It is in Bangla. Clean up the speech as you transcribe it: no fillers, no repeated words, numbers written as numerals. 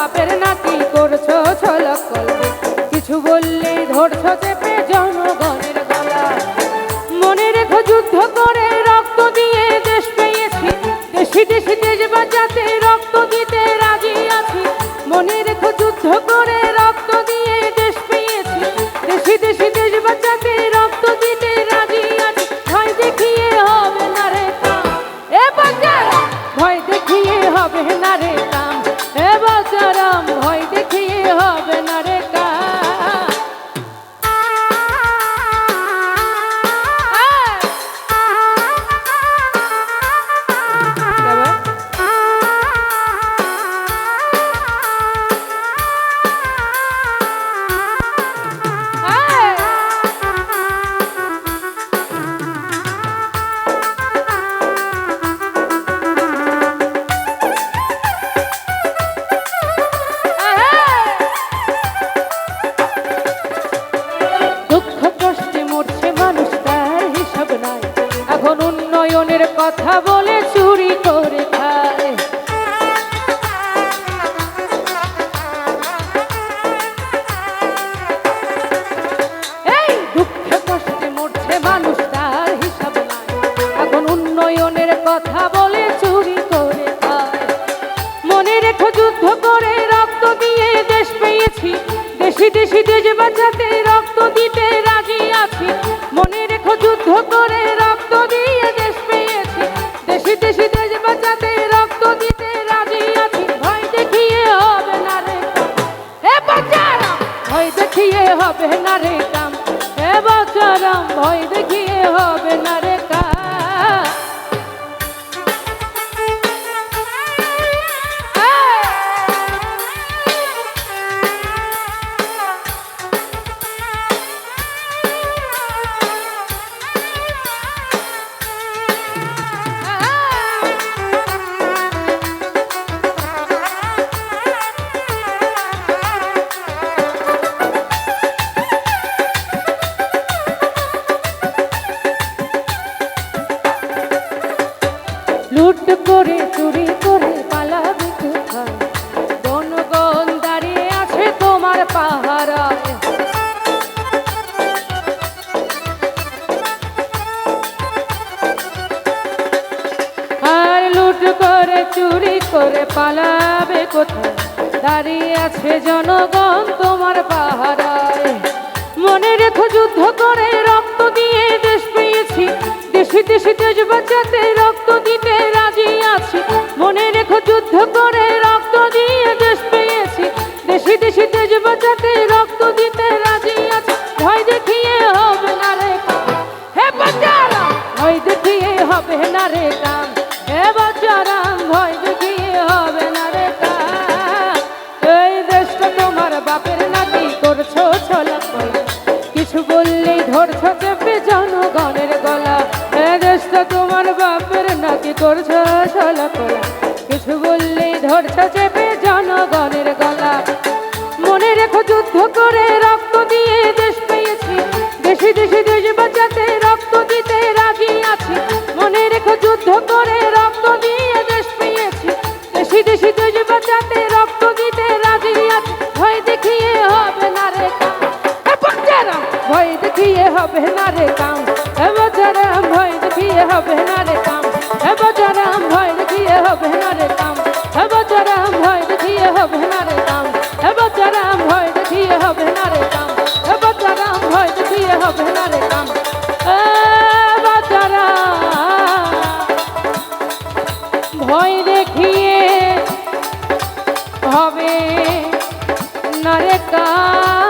বাপের নাকি করছো ছলক কলবে, কিছু বললেই ধরছো চেপে জনগণের গলা। মনে রেখো যুদ্ধ করে রক্ত দিয়ে দেশ পেয়েছি, দেশি দেশি দেশ বাঁচাতে রক্ত দিতে রাজি আছি। মনে রেখো যুদ্ধ করে রক্ত দিয়ে দেশ পেয়েছি, দেশি দেশি দেশ বাঁচাতে রক্ত দিতে রাজি আছি। ভয় দেখিয়ে হবে না রে কাম, এ বাচ্চারাম ভয় দেখিয়ে হবে না রে কাম, এ বাচ্চারাম ভয় দেখিয়ে হবে না রে কাম। এখন উন্নয়নের কথা বলে চুরি করে খায়। এই দুঃখে কষ্টে মরছে মানুষ, তার হিসাব নাই। এখন উন্নয়নের কথা বলে চুরি করে খায়। মনে রেখো যুদ্ধ করে রক্ত দিয়ে দেশ পেয়েছি, দেশি দেশি দেশ বাঁচাতে রক্ত দিতে রাজি আছি। মনে রেখো যুদ্ধ করে রক্ত দিয়ে দেশ পেয়েছি, দেশি দেশি দেশ বাঁচাতে রক্ত দিতে রাজি আছি। ভয় দেখিয়ে হবে না রে কাম, এ বাচ্চারাম ভয় দেখিয়ে হবে না রে কাম, এ বাচ্চারাম ভয় দেখিয়ে হবে না রে কাম। লুট করে চুরি করে পালাবে কোথায়, জনগণ দাঁড়িয়ে আছে তোমার পাহারায়। আর লুট করে চুরি করে পালাবে কোথায়, দাঁড়িয়ে আছে জনগণ তোমার পাহারায়। মনে রেখো যুদ্ধ করে রক্ত দিয়ে দেশ পেয়েছি, দেশি দেশি দেশ বাঁচাতে রক্ত দিতে রাজি আছি। মনে রেখো যুদ্ধ করে রক্ত দিয়ে দেশ পেয়েছি, দেশি দেশি দেশ বাঁচাতে রক্ত দিতে রাজি আছি। ভয় দেখিয়ে হবে না রে কাম, হে বাচ্চারাম ভয় দেখিয়ে হবে না রে কাম, হে বাচ্চারাম ভয় দেখিয়ে হবে না রে কাম। এই দেশটা তোমার বাপের নাকি করছো ছলক কলবে, কিছু বললেই ধরছো চেপে জনগণের গলা। এ দেশটা তোমার বাপের নাকি করছো ছলক কলবে, কিছু বললেই ধরছো চেপে জনগণের গলা। মনে রেখো যুদ্ধ করে রক্ত দিয়ে দেশ পেয়েছি, দেশি দেশি দেশ বাঁচাতে রক্ত দিতে রাজি আছি। মনে রেখো যুদ্ধ করে রক্ত দিয়ে দেশ পেয়েছি, দেশি দেশি দেশ বাঁচাতে রক্ত দিতে রাজি আছি। ভয় দেখিয়ে হবে না রে কাম, ভয় দেখিয়ে হবে না রে কাম, এ বাচ্চারাম ভয় দেখিয়ে হবে না রে কাম, এ বাচ্চারাম ভয় দেখিয়ে হবে না রে কাম, এ বাচ্চারাম ভয় দেখিয়ে হবে না রে কাম, এ বাচ্চারাম ভয় দেখিয়ে হবে না রে কাম, এ বাচ্চারাম ভয় দেখিয়ে হবে না রে কাম, এ বাচ্চারাম ভয় দেখিয়ে হবে না রে কাম।